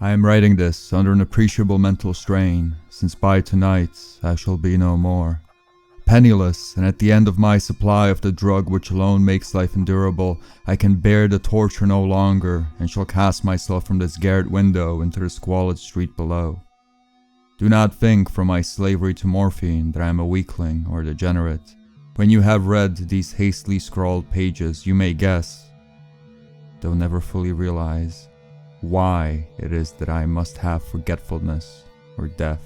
I am writing this under an appreciable mental strain, since by tonight I shall be no more. Penniless, and at the end of my supply of the drug which alone makes life endurable, I can bear the torture no longer, and shall cast myself from this garret window into the squalid street below. Do not think from my slavery to morphine that I am a weakling or degenerate. When you have read these hastily scrawled pages, you may guess, though never fully realize, why it is that I must have forgetfulness or death.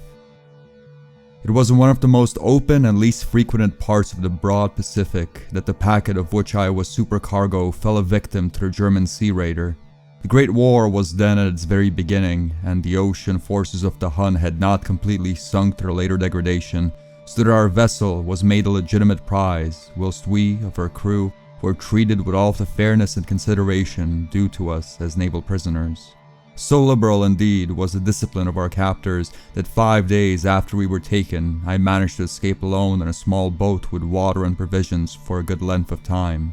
It was in one of the most open and least frequented parts of the broad Pacific that the packet of which I was supercargo fell a victim to the German sea raider. The Great War was then at its very beginning, and the ocean forces of the Hun had not completely sunk to their later degradation, so that our vessel was made a legitimate prize, whilst we, of our crew, were treated with all of the fairness and consideration due to us as naval prisoners. So liberal indeed was the discipline of our captors that 5 days after we were taken, I managed to escape alone in a small boat with water and provisions for a good length of time.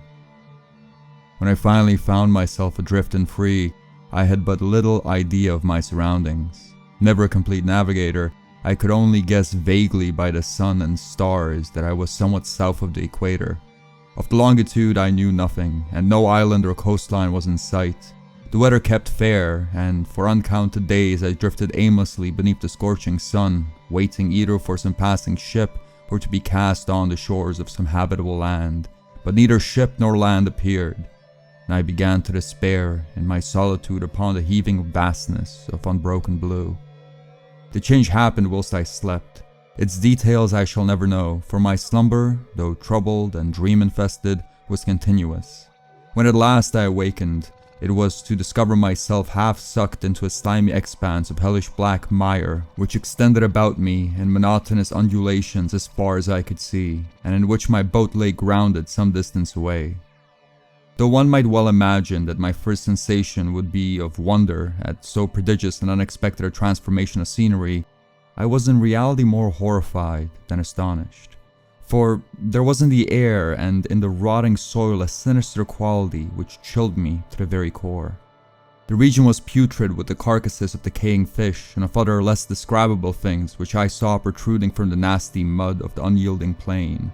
When I finally found myself adrift and free, I had but little idea of my surroundings. Never a complete navigator, I could only guess vaguely by the sun and stars that I was somewhat south of the equator. Of the longitude I knew nothing, and no island or coastline was in sight. The weather kept fair, and for uncounted days I drifted aimlessly beneath the scorching sun, waiting either for some passing ship or to be cast on the shores of some habitable land. But neither ship nor land appeared, and I began to despair in my solitude upon the heaving vastness of unbroken blue. The change happened whilst I slept. Its details I shall never know, for my slumber, though troubled and dream-infested, was continuous. When at last I awakened, it was to discover myself half sucked into a slimy expanse of hellish black mire, which extended about me in monotonous undulations as far as I could see, and in which my boat lay grounded some distance away. Though one might well imagine that my first sensation would be of wonder at so prodigious and unexpected a transformation of scenery, I was in reality more horrified than astonished. For there was in the air and in the rotting soil a sinister quality which chilled me to the very core. The region was putrid with the carcasses of decaying fish and of other less describable things which I saw protruding from the nasty mud of the unyielding plain.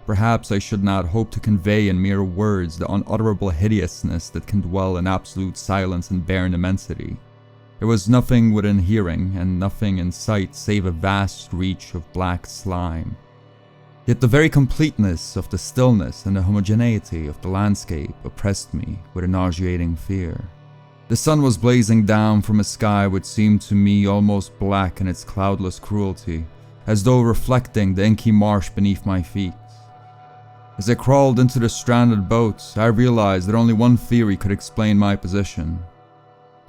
Perhaps I should not hope to convey in mere words the unutterable hideousness that can dwell in absolute silence and barren immensity. There was nothing within hearing and nothing in sight save a vast reach of black slime. Yet the very completeness of the stillness and the homogeneity of the landscape oppressed me with a nauseating fear. The sun was blazing down from a sky which seemed to me almost black in its cloudless cruelty, as though reflecting the inky marsh beneath my feet. As I crawled into the stranded boat, I realized that only one theory could explain my position.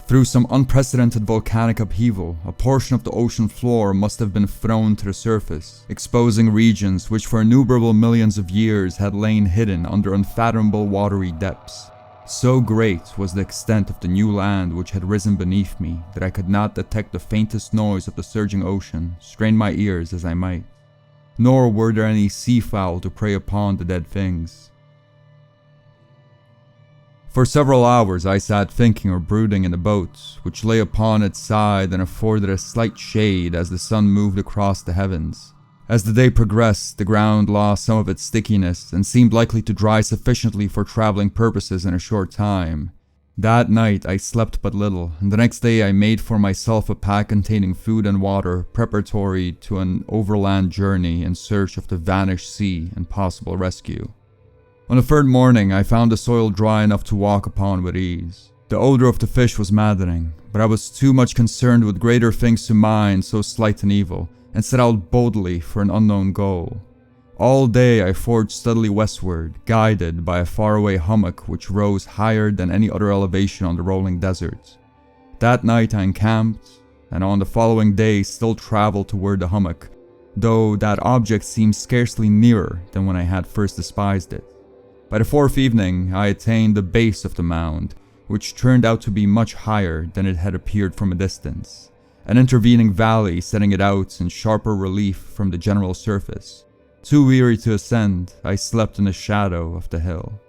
Through some unprecedented volcanic upheaval, a portion of the ocean floor must have been thrown to the surface, exposing regions which for innumerable millions of years had lain hidden under unfathomable watery depths. So great was the extent of the new land which had risen beneath me that I could not detect the faintest noise of the surging ocean, strain my ears as I might. Nor were there any seafowl to prey upon the dead things. For several hours I sat thinking or brooding in the boat, which lay upon its side and afforded a slight shade as the sun moved across the heavens. As the day progressed, the ground lost some of its stickiness and seemed likely to dry sufficiently for traveling purposes in a short time. That night I slept but little, and the next day I made for myself a pack containing food and water preparatory to an overland journey in search of the vanished sea and possible rescue. On the third morning, I found the soil dry enough to walk upon with ease. The odor of the fish was maddening, but I was too much concerned with greater things to mind so slight an evil, and set out boldly for an unknown goal. All day I forged steadily westward, guided by a faraway hummock which rose higher than any other elevation on the rolling desert. That night I encamped, and on the following day still traveled toward the hummock, though that object seemed scarcely nearer than when I had first despised it. By the fourth evening, I attained the base of the mound, which turned out to be much higher than it had appeared from a distance, an intervening valley setting it out in sharper relief from the general surface. Too weary to ascend, I slept in the shadow of the hill.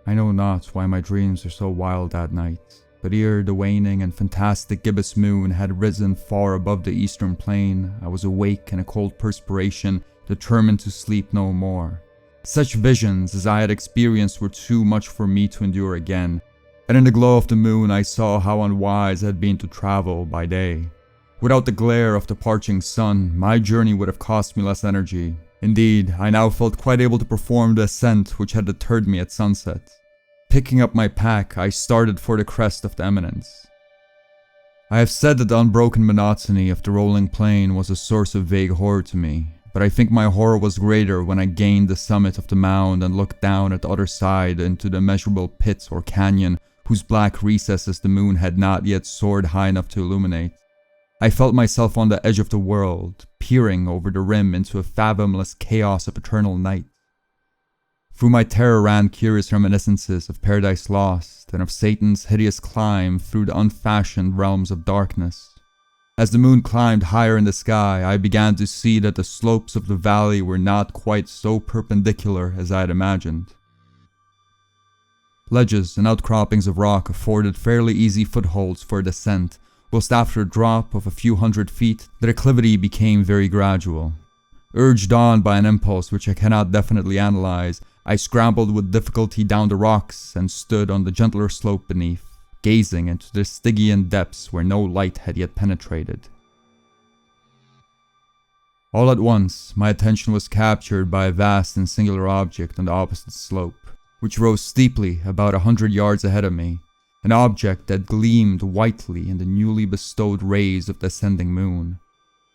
I know not why my dreams are so wild that night, but ere the waning and fantastic gibbous moon had risen far above the eastern plain, I was awake in a cold perspiration, determined to sleep no more. Such visions as I had experienced were too much for me to endure again, and in the glow of the moon I saw how unwise I had been to travel by day. Without the glare of the parching sun, my journey would have cost me less energy. Indeed, I now felt quite able to perform the ascent which had deterred me at sunset. Picking up my pack, I started for the crest of the eminence. I have said that the unbroken monotony of the rolling plain was a source of vague horror to me, but I think my horror was greater when I gained the summit of the mound and looked down at the other side into the immeasurable pit or canyon whose black recesses the moon had not yet soared high enough to illuminate. I felt myself on the edge of the world, peering over the rim into a fathomless chaos of eternal night. Through my terror ran curious reminiscences of Paradise Lost and of Satan's hideous climb through the unfashioned realms of darkness. As the moon climbed higher in the sky, I began to see that the slopes of the valley were not quite so perpendicular as I had imagined. Ledges and outcroppings of rock afforded fairly easy footholds for a descent, whilst after a drop of a few hundred feet, the declivity became very gradual. Urged on by an impulse which I cannot definitely analyze, I scrambled with difficulty down the rocks and stood on the gentler slope beneath, gazing into the Stygian depths where no light had yet penetrated. All at once, my attention was captured by a vast and singular object on the opposite slope, which rose steeply about 100 yards ahead of me, an object that gleamed whitely in the newly bestowed rays of the ascending moon.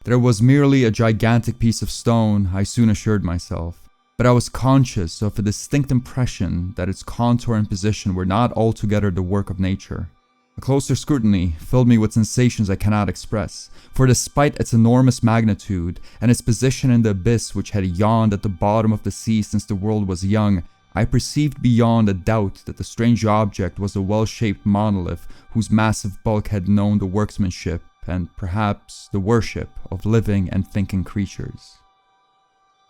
That it was merely a gigantic piece of stone, I soon assured myself, but I was conscious of a distinct impression that its contour and position were not altogether the work of nature. A closer scrutiny filled me with sensations I cannot express, for despite its enormous magnitude and its position in the abyss which had yawned at the bottom of the sea since the world was young, I perceived beyond a doubt that the strange object was a well-shaped monolith whose massive bulk had known the workmanship and perhaps the worship of living and thinking creatures.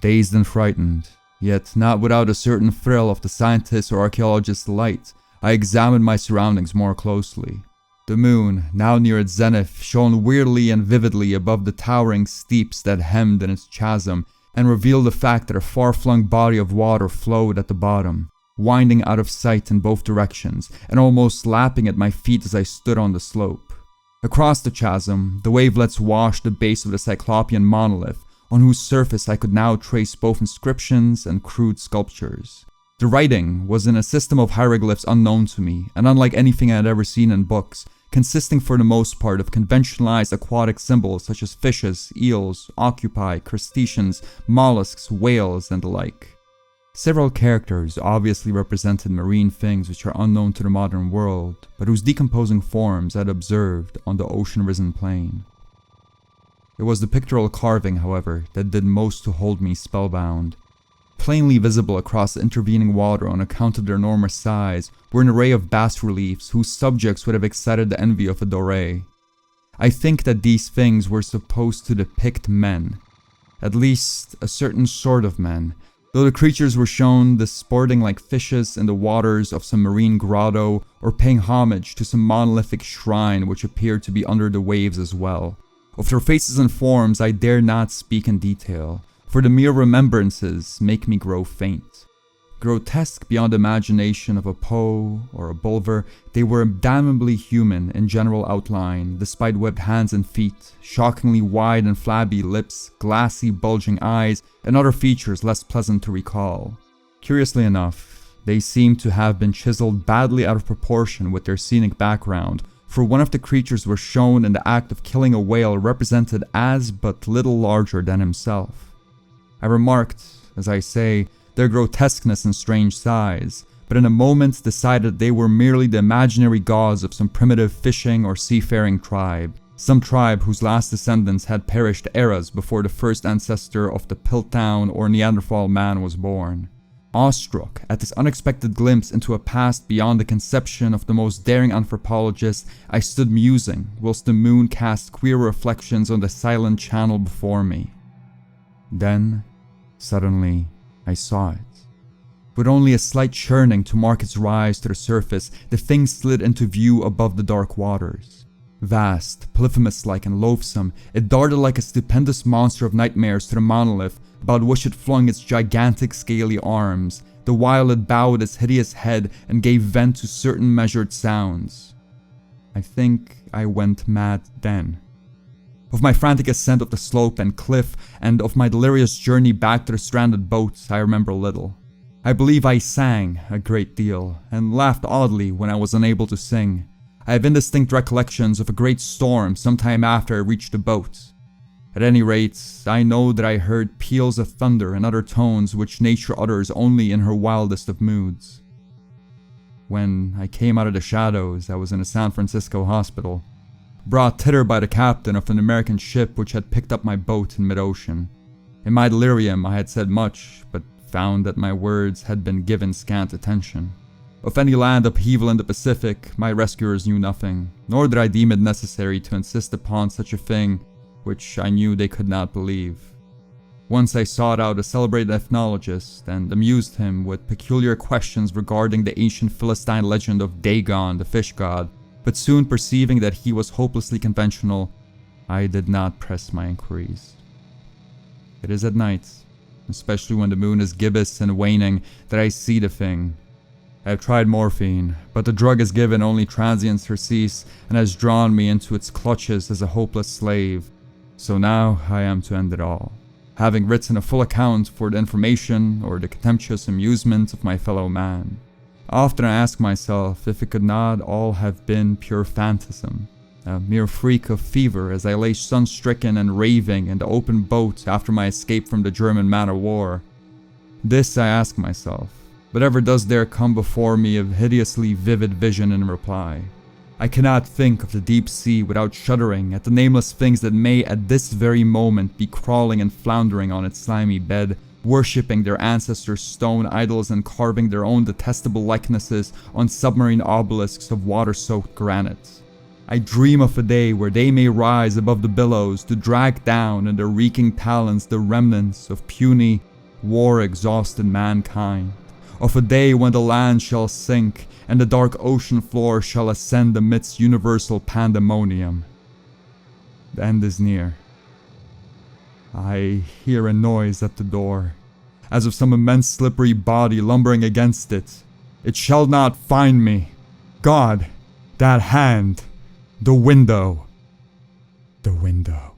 Dazed and frightened, yet not without a certain thrill of the scientist's or archaeologist's delight, I examined my surroundings more closely. The moon, now near its zenith, shone weirdly and vividly above the towering steeps that hemmed in its chasm, and revealed the fact that a far-flung body of water flowed at the bottom, winding out of sight in both directions, and almost lapping at my feet as I stood on the slope. Across the chasm, the wavelets washed the base of the Cyclopean monolith, on whose surface I could now trace both inscriptions and crude sculptures. The writing was in a system of hieroglyphs unknown to me, and unlike anything I had ever seen in books, consisting for the most part of conventionalized aquatic symbols such as fishes, eels, octopi, crustaceans, mollusks, whales, and the like. Several characters obviously represented marine things which are unknown to the modern world, but whose decomposing forms I had observed on the ocean-risen plain. It was the pictorial carving, however, that did most to hold me spellbound. Plainly visible across the intervening water on account of their enormous size were an array of bas-reliefs whose subjects would have excited the envy of a Doré. I think that these things were supposed to depict men, at least a certain sort of men, though the creatures were shown disporting like fishes in the waters of some marine grotto or paying homage to some monolithic shrine which appeared to be under the waves as well. Of their faces and forms I dare not speak in detail, for the mere remembrances make me grow faint. Grotesque beyond the imagination of a Poe or a Bulwer, they were damnably human in general outline, despite webbed hands and feet, shockingly wide and flabby lips, glassy bulging eyes, and other features less pleasant to recall. Curiously enough, they seemed to have been chiseled badly out of proportion with their scenic background, for one of the creatures was shown in the act of killing a whale represented as but little larger than himself. I remarked, as I say, their grotesqueness and strange size, but in a moment decided they were merely the imaginary gods of some primitive fishing or seafaring tribe, some tribe whose last descendants had perished eras before the first ancestor of the Piltdown or Neanderthal man was born. Awestruck at this unexpected glimpse into a past beyond the conception of the most daring anthropologist, I stood musing whilst the moon cast queer reflections on the silent channel before me. Then, suddenly, I saw it. With only a slight churning to mark its rise to the surface, the thing slid into view above the dark waters. Vast, Polyphemus-like and loathsome, it darted like a stupendous monster of nightmares to the monolith about which it flung its gigantic scaly arms, the while it bowed its hideous head and gave vent to certain measured sounds. I think I went mad then. Of my frantic ascent of the slope and cliff, and of my delirious journey back to the stranded boat, I remember little. I believe I sang a great deal, and laughed oddly when I was unable to sing. I have indistinct recollections of a great storm some time after I reached the boat. At any rate, I know that I heard peals of thunder and other tones which nature utters only in her wildest of moods. When I came out of the shadows, I was in a San Francisco hospital, brought thither by the captain of an American ship which had picked up my boat in mid-ocean. In my delirium I had said much, but found that my words had been given scant attention. Of any land upheaval in the Pacific, my rescuers knew nothing, nor did I deem it necessary to insist upon such a thing, which I knew they could not believe. Once I sought out a celebrated ethnologist and amused him with peculiar questions regarding the ancient Philistine legend of Dagon, the fish god, but soon perceiving that he was hopelessly conventional, I did not press my inquiries. It is at night, especially when the moon is gibbous and waning, that I see the thing. I have tried morphine, but the drug has given only transient surcease and has drawn me into its clutches as a hopeless slave. So now I am to end it all, having written a full account for the information or the contemptuous amusement of my fellow man. Often I ask myself if it could not all have been pure phantasm, a mere freak of fever as I lay sun-stricken and raving in the open boat after my escape from the German man-of-war. This I ask myself, but ever does there come before me a hideously vivid vision in reply. I cannot think of the deep sea without shuddering at the nameless things that may at this very moment be crawling and floundering on its slimy bed, worshipping their ancestors' stone idols and carving their own detestable likenesses on submarine obelisks of water-soaked granite. I dream of a day where they may rise above the billows to drag down in their reeking talons the remnants of puny, war-exhausted mankind. Of a day when the land shall sink and the dark ocean floor shall ascend amidst universal pandemonium. The end is near. I hear a noise at the door, as of some immense slippery body lumbering against it. It shall not find me. God, that hand, the window. The window.